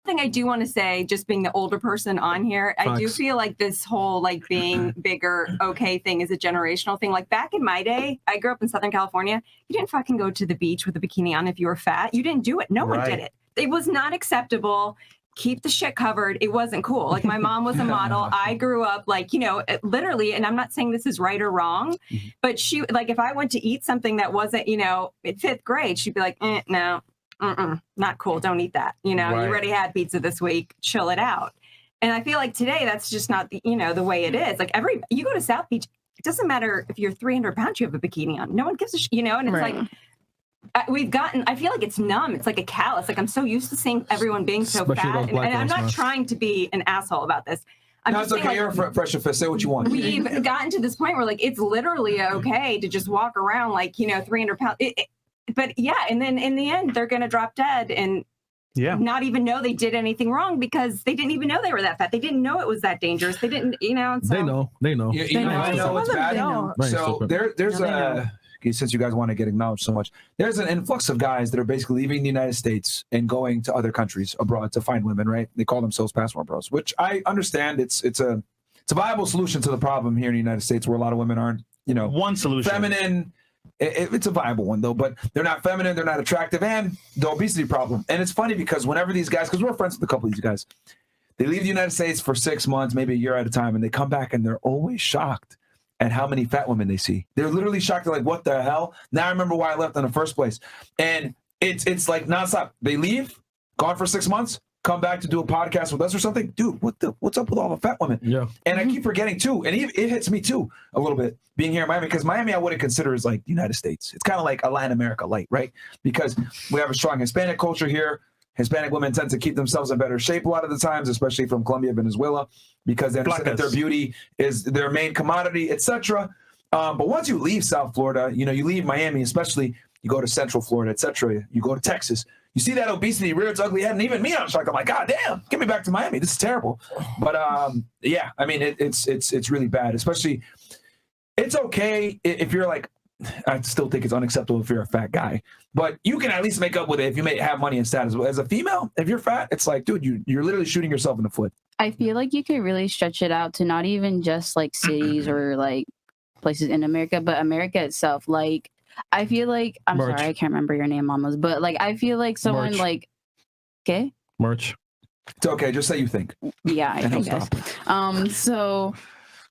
thing I do want to say, just being the older person on here, I do feel like this whole like being bigger okay thing is a generational thing. Like back in my day, I grew up in Southern California. You didn't fucking go to the beach with a bikini on if you were fat. You didn't do it. No one did it. It was not acceptable. Keep the shit covered. It wasn't cool. Like my mom was a model. I grew up like, you know, literally, and I'm not saying this is right or wrong, but she, like if I went to eat something that wasn't, you know, in 5th grade, she'd be like, no, not cool. Don't eat that. You know, you already had pizza this week. Chill it out. And I feel like today that's just not the, you know, the way it is. Like you go to South Beach, it doesn't matter if you're 300 pounds, you have a bikini on. No one gives a shit, you know, and it's like, I feel like it's numb. It's like a callus. Like I'm so used to seeing everyone being so fat. And I'm not trying to be an asshole about this. No, it's okay. You're a Fresh and Fit. Say what you want. We've gotten to this point where like, it's literally okay to just walk around like, you know, 300 pounds. But yeah. And then in the end, they're going to drop dead and not even know they did anything wrong because they didn't even know they were that fat. They didn't know it was that dangerous. They didn't, you know. So. They know. I know it's bad. So there's since you guys want to get acknowledged so much, there's an influx of guys that are basically leaving the United States and going to other countries abroad to find women, right? They call themselves passport bros, which I understand. It's a viable solution to the problem here in the United States where a lot of women aren't, you know, one solution. Feminine. It's a viable one though, but they're not feminine, they're not attractive, and the obesity problem. And it's funny because whenever these guys, because we're friends with a couple of these guys, they leave the United States for 6 months, maybe a year at a time, and they come back and they're always shocked at how many fat women they see. They're literally shocked. They're like, what the hell? Now I remember why I left in the first place. And it's like nonstop. They leave, gone for 6 months, come back to do a podcast with us or something. Dude, what's up with all the fat women? Yeah. And I keep forgetting too, and it hits me too a little bit being here in Miami, because Miami I wouldn't consider as like the United States. It's kind of like a Latin America light, right? Because we have a strong Hispanic culture here. Hispanic women tend to keep themselves in better shape a lot of the times, especially from Colombia, Venezuela, because they understand that their beauty is their main commodity, etc. But once you leave South Florida, you know, you leave Miami, especially you go to Central Florida, etc. You go to Texas, you see that obesity rear its ugly head, and even me, I'm shocked. I'm like, God damn, get me back to Miami. This is terrible. But yeah, I mean, it's really bad. Especially, it's okay if you're like, I still think it's unacceptable if you're a fat guy, but you can at least make up with it if you may have money and status. As a female, if you're fat, it's like, dude, you're literally shooting yourself in the foot. I feel like you could really stretch it out to not even just like cities or like places in America, but America itself. Like, I feel like, I'm sorry, I can't remember your name almost, but like, I feel like someone like, okay? Merch. It's okay. Just say you think. Yeah, I think that's. So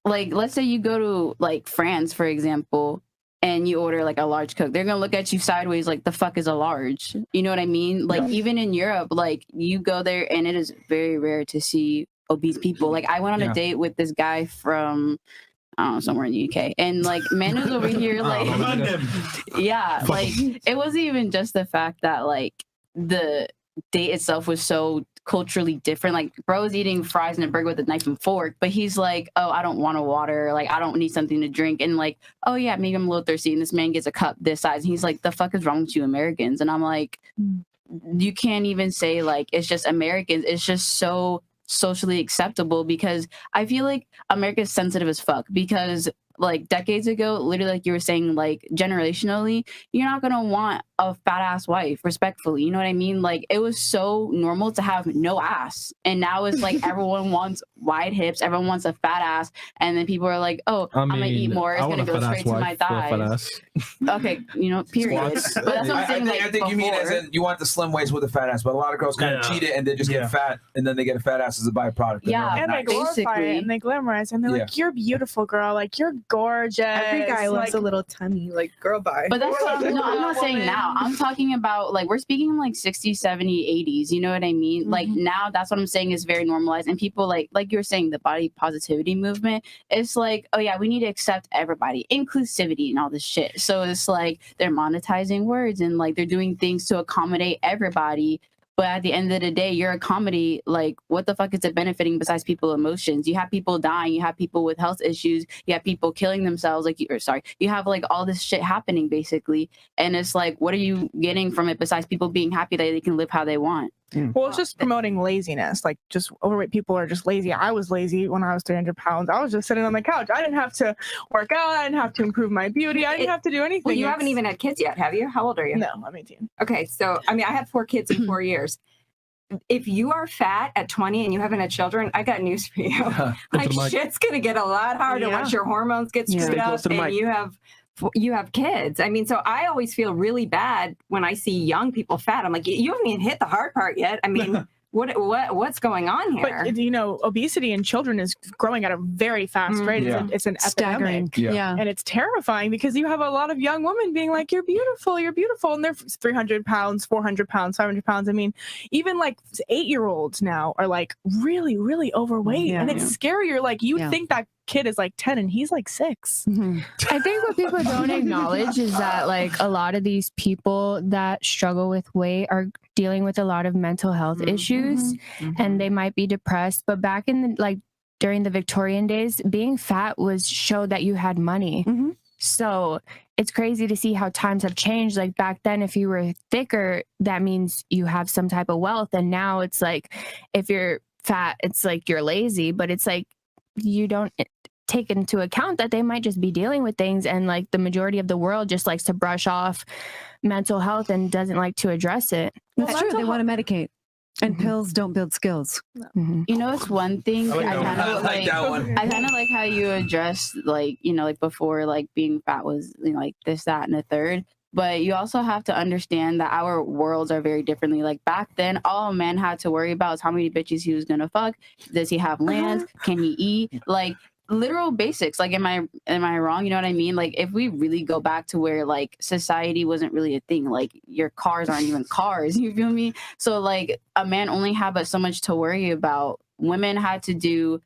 like, let's say you go to like France, for example, and you order like a large Coke, they're gonna look at you sideways like, the fuck is a large? You know what I mean? Like even in Europe, like you go there and it is very rare to see obese people. Like I went on a date with this guy from, I don't know, somewhere in the UK, and like man is over here like, yeah, like it wasn't even just the fact that like the date itself was so culturally different. Like bro was eating fries and a burger with a knife and fork, but he's like, oh, I don't want a water, like I don't need something to drink, and like, oh yeah, maybe I'm a little thirsty, and this man gets a cup this size, and he's like, the fuck is wrong with you Americans? And I'm like, you can't even say like it's just Americans, it's just so socially acceptable, because I feel like America's sensitive as fuck, because like decades ago, literally like you were saying, like generationally, you're not gonna want a fat ass wife, respectfully, you know what I mean? Like it was so normal to have no ass, and now it's like everyone wants wide hips, everyone wants a fat ass, and then people are like, oh, I'm gonna eat more, it's gonna go straight to my thighs. Okay, you know, period. But that's what I'm saying. I think you mean as in you want the slim waist with a fat ass, but a lot of girls kind of cheat it and they just get fat, and then they get a fat ass as a byproduct. Yeah, and they glorify it and they glamorize it, and they're like, you're beautiful, girl, like you're gorgeous. Every guy loves a little tummy, like girl bye. But that's what I'm not saying now. I'm talking about like we're speaking like 60s, 70s, 80s. You know what I mean? Like now, that's what I'm saying is very normalized, and people like you were saying, the body positivity movement. It's like, oh yeah, we need to accept everybody, inclusivity, and all this shit. So it's like they're monetizing words and like they're doing things to accommodate everybody. But at the end of the day, you're a comedy. Like, what the fuck is it benefiting besides people's emotions? You have people dying. You have people with health issues. You have people killing themselves. Like, you have like all this shit happening basically. And it's like, what are you getting from it besides people being happy that they can live how they want? Well, it's just promoting laziness. Like, just overweight people are just lazy. I was lazy when I was 300 pounds. I was just sitting on the couch. I didn't have to work out. I didn't have to improve my beauty. I didn't have to do anything. Well, you haven't even had kids yet, have you? How old are you? No, I'm 18. Okay, so I mean, I had 4 kids in 4 years. if you are fat at 20 and you haven't had children, I got news for you. Like shit's gonna get a lot harder once your hormones get screwed up and you have kids. I mean, so I always feel really bad when I see young people fat. I'm like, you haven't even hit the hard part yet. I mean, what's going on here? But you know, obesity in children is growing at a very fast rate. It's an epidemic. And it's terrifying because you have a lot of young women being like, you're beautiful, and they're 300 pounds, 400 pounds, 500 pounds. I mean, even like 8-year-olds now are like really, really overweight, and it's scary. You're like, you think that kid is like 10 and he's like 6. I think what people don't acknowledge is that like a lot of these people that struggle with weight are dealing with a lot of mental health issues, and they might be depressed. But back in the, during the Victorian days, being fat showed that you had money. So it's crazy to see how times have changed. Like back then, if you were thicker, that means you have some type of wealth. And now it's like, if you're fat, it's like you're lazy, but it's like, you don't take into account that they might just be dealing with things, and like the majority of the world just likes to brush off mental health and doesn't like to address it. That's true. They want to medicate, and pills don't build skills. You know, it's one thing. I kind of like how you addressed, like, you know, like before, like being fat was, you know, like this, that, and the third. But you also have to understand that our worlds are very differently. Like back then, all a man had to worry about is how many bitches he was gonna fuck. Does he have land? Can he eat? Like literal basics. Like, am I wrong? You know what I mean? Like, if we really go back to where like society wasn't really a thing, like your cars aren't even cars. You feel me? So like a man only had but so much to worry about. Women had to do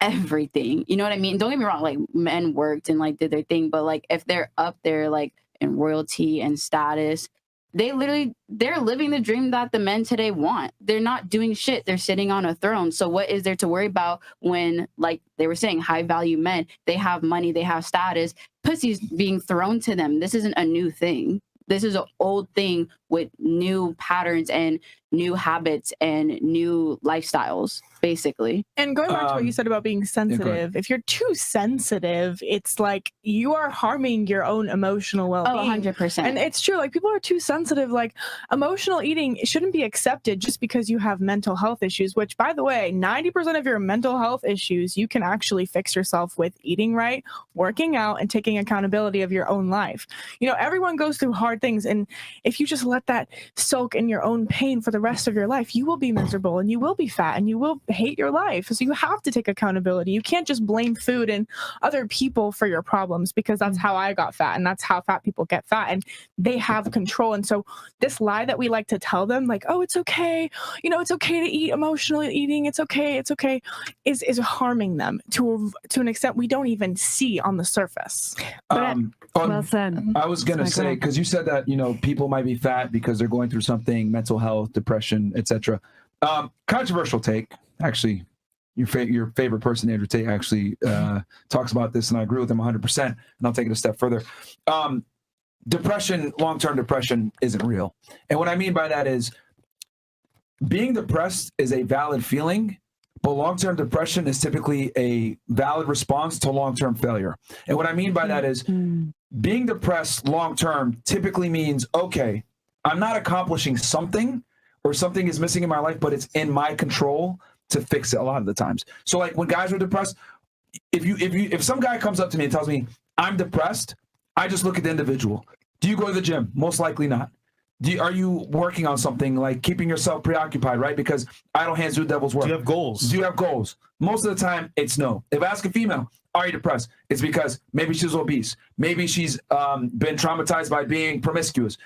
everything. You know what I mean? Don't get me wrong. Like men worked and like did their thing, but like if they're up there, like and royalty and status, they're living the dream that the men today want. They're not doing shit. They're sitting on a throne. So what is there to worry about when, like they were saying, high value men, they have money, they have status, pussy's being thrown to them. This isn't a new thing. This is an old thing with new patterns and new habits and new lifestyles, basically. And going back to what you said about being sensitive, if you're too sensitive, it's like you are harming your own emotional well-being. 100%. And it's true, like people are too sensitive. Like emotional eating shouldn't be accepted just because you have mental health issues, which, by the way, 90% of your mental health issues you can actually fix yourself with eating right, working out, and taking accountability of your own life. You know, everyone goes through hard things, and if you just let that soak in your own pain for the rest of your life, you will be miserable and you will be fat and you will hate your life. So you have to take accountability. You can't just blame food and other people for your problems, because that's how I got fat and that's how fat people get fat, and they have control. And so this lie that we like to tell them, like, oh, it's okay, you know, it's okay to eat emotionally eating, it's okay, is harming them to an extent we don't even see on the surface. Well said. I was gonna say, because you said that, you know, people might be fat because they're going through something, mental health, depression, etc. Controversial take. Actually, your favorite person, Andrew Tate, actually talks about this, and I agree with him 100%. And I'll take it a step further. Depression, long-term depression, isn't real. And what I mean by that is being depressed is a valid feeling, but long-term depression is typically a valid response to long-term failure. And what I mean by that is being depressed long-term typically means, okay, I'm not accomplishing something, or something is missing in my life, but it's in my control to fix it a lot of the times. So like when guys are depressed, if some guy comes up to me and tells me I'm depressed, I just look at the individual. Do you go to the gym? Most likely not. Are you working on something, like keeping yourself preoccupied, right? Because idle hands do the devil's work. Do you have goals? Do you have goals? Most of the time, it's no. If I ask a female, are you depressed? It's because maybe she's obese. Maybe she's been traumatized by being promiscuous.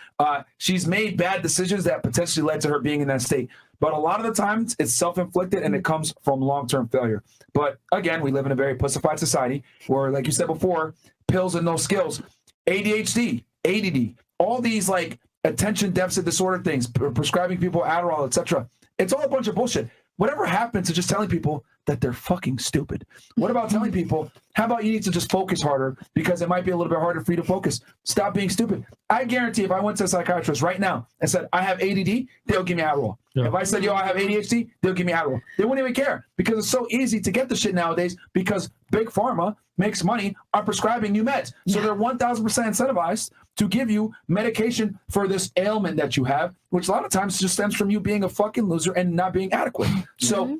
She's made bad decisions that potentially led to her being in that state. But a lot of the times, it's self-inflicted and it comes from long-term failure. But again, we live in a very pussified society where, like you said before, pills and no skills, ADHD, ADD, all these like attention deficit disorder things, prescribing people Adderall, etc. It's all a bunch of bullshit. Whatever happened to just telling people that they're fucking stupid. What about telling people, how about you need to just focus harder because it might be a little bit harder for you to focus. Stop being stupid. I guarantee if I went to a psychiatrist right now and said, I have ADD, they'll give me Adderall. Yeah. If I said, yo, I have ADHD, they'll give me Adderall. They wouldn't even care because it's so easy to get the shit nowadays because Big Pharma makes money on prescribing new meds. So they're 1,000% incentivized to give you medication for this ailment that you have, which a lot of times just stems from you being a fucking loser and not being adequate. So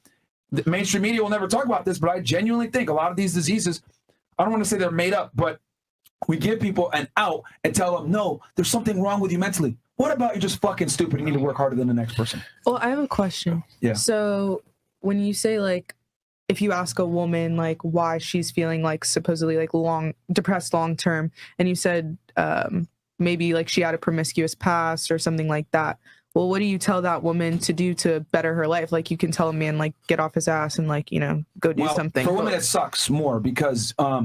the mainstream media will never talk about this, but I genuinely think a lot of these diseases, I don't want to say they're made up, but we give people an out and tell them, no, there's something wrong with you mentally. What about you're just fucking stupid and you need to work harder than the next person? Well, I have a question. Yeah. So when you say like, if you ask a woman like why she's feeling like supposedly like depressed long term, and you said maybe like she had a promiscuous past or something like that. Well, what do you tell that woman to do to better her life? Like you can tell a man like get off his ass and like, you know, go do something. For women, it sucks more because a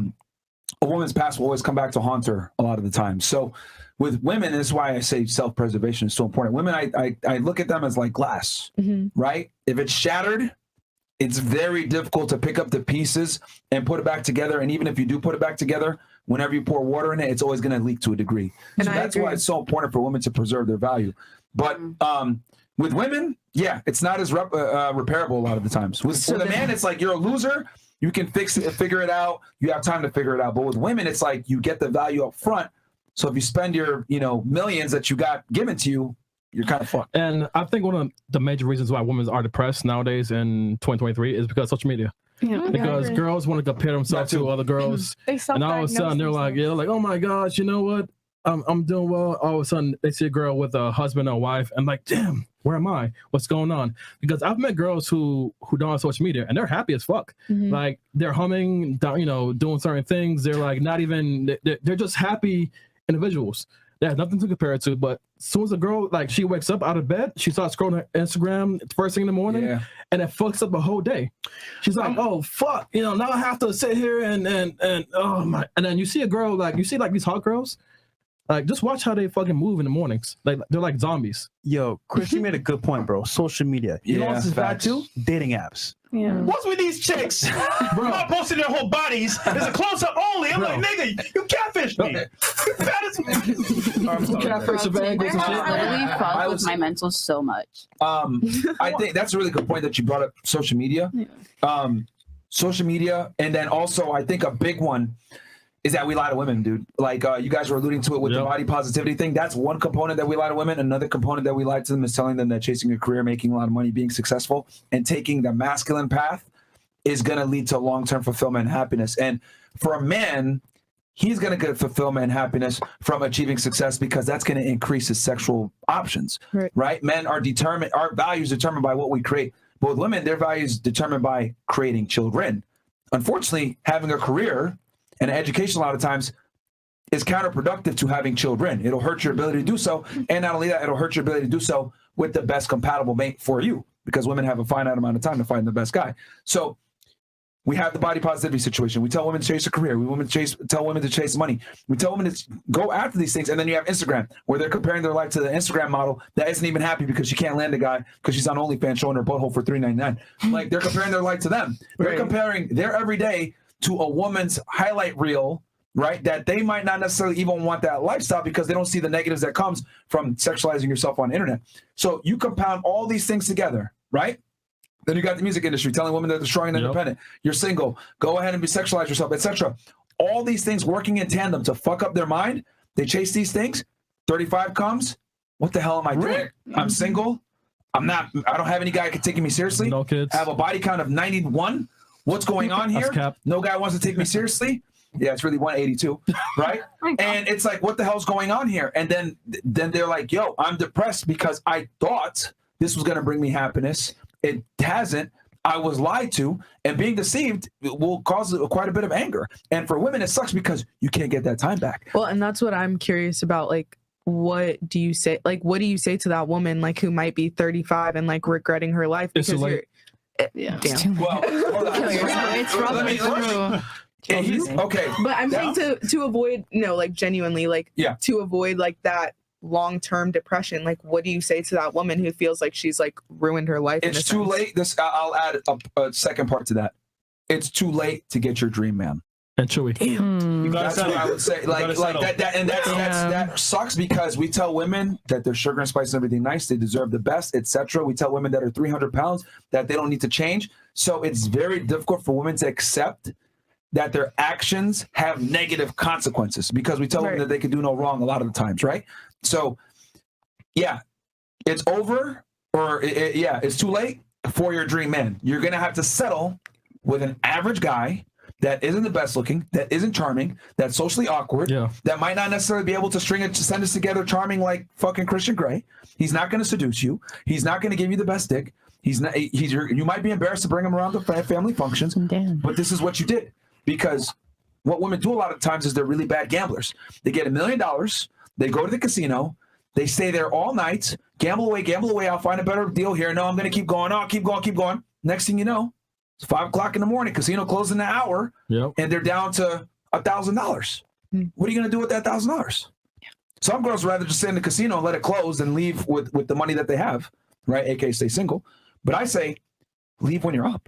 woman's past will always come back to haunt her a lot of the time. So with women, this is why I say self-preservation is so important. Women, I look at them as like glass, right? If it's shattered, it's very difficult to pick up the pieces and put it back together. And even if you do put it back together, whenever you pour water in it, it's always going to leak to a degree. And so that's why it's so important for women to preserve their value. But with women, yeah, it's not as repairable a lot of the times. With a man, it's like you're a loser. You can fix it, figure it out. You have time to figure it out. But with women, it's like you get the value up front. So if you spend your, millions that you got given to you, you're kind of fucked. And I think one of the major reasons why women are depressed nowadays in 2023 is because of social media. Yeah. Because girls want to compare themselves to other girls. And all of a sudden they're like, oh my gosh, you know what? I'm doing well. All of a sudden they see a girl with a husband or wife and like, damn, where am I? What's going on? Because I've met girls who don't have social media and they're happy as fuck. Like they're humming, doing certain things. They're like not even, they're just happy individuals. They have nothing to compare it to. But as soon as a girl, like she wakes up out of bed, she starts scrolling her Instagram first thing in the morning and it fucks up a whole day. She's like, oh fuck, now I have to sit here and oh my. And then you see a girl, like you see like these hot girls, like just watch how they fucking move in the mornings. Like they're like zombies. Yo, Chris, you made a good point, bro. Social media. You know what's bad too? Dating apps. Yeah. What's with these chicks? Bro, not posting their whole bodies. There's a close up only. I'm like, nigga, you catfish me. You fat as catfish. I fuck with my mental so much. I think that's a really good point that you brought up. Social media. Social media, and then also I think a big one is that we lie to women, dude. Like you guys were alluding to it with the body positivity thing. That's one component that we lie to women. Another component that we lie to them is telling them that chasing a career, making a lot of money, being successful, and taking the masculine path is going to lead to long-term fulfillment and happiness. And for a man, he's going to get fulfillment and happiness from achieving success because that's going to increase his sexual options, right? Men are determined, our values are determined by what we create. But with women, their values determined by creating children. Unfortunately, having a career and education a lot of times is counterproductive to having children. It'll hurt your ability to do so. And not only that, it'll hurt your ability to do so with the best compatible mate for you because women have a finite amount of time to find the best guy. So we have the body positivity situation. We tell women to chase a career. Tell women to chase money. We tell women to go after these things. And then you have Instagram where they're comparing their life to the Instagram model that isn't even happy because she can't land a guy because she's on OnlyFans showing her butthole for $3.99. Like they're comparing their life to them. They're comparing their everyday to a woman's highlight reel, right? That they might not necessarily even want that lifestyle because they don't see the negatives that comes from sexualizing yourself on the internet. So you compound all these things together, right? Then you got the music industry telling women that they're strong and independent. You're single. Go ahead and be sexualize yourself, etc. All these things working in tandem to fuck up their mind. They chase these things. 35 comes. What the hell am I doing? I'm single. I don't have any guy taking me seriously. No kids. I have a body count of 91. What's going on here? No guy wants to take me seriously. Yeah, it's really 182, right? And it's like, what the hell's going on here? And then they're like, yo, I'm depressed because I thought this was going to bring me happiness. It hasn't. I was lied to, and being deceived will cause quite a bit of anger. And for women, it sucks because you can't get that time back. Well, and that's what I'm curious about. Like, what do you say? Like, what do you say to that woman, like, who might be 35 and like regretting her life because you're damn. Well, it's rough. Okay. But I'm saying to avoid, like genuinely, like to avoid like that long-term depression. Like, what do you say to that woman who feels like she's like ruined her life? It's too late. I'll add a second part to that. It's too late to get your dream man. And Chewy. Damn. That's what I would say. Like that sucks because we tell women that they're sugar and spice and everything nice, they deserve the best, etc. We tell women that are 300 pounds that they don't need to change. So it's very difficult for women to accept that their actions have negative consequences because we tell them that they can do no wrong a lot of the times, right? So, yeah, it's over or it's too late for your dream man. You're going to have to settle with an average guy that isn't the best looking, that isn't charming, that's socially awkward, that might not necessarily be able to send us together charming like fucking Christian Grey. He's not going to seduce you. He's not going to give you the best dick. You might be embarrassed to bring him around to family functions, but this is what you did. Because what women do a lot of times is they're really bad gamblers. They get $1 million, they go to the casino, they stay there all night, gamble away, I'll find a better deal here. No, I'm going to keep going, keep going. Next thing you know, it's 5 o'clock in the morning, casino closed in an hour, and they're down to $1,000. What are you going to do with that $1,000? Some girls would rather just stay in the casino and let it close than leave with the money that they have, right? AKA stay single. But I say, leave when you're up.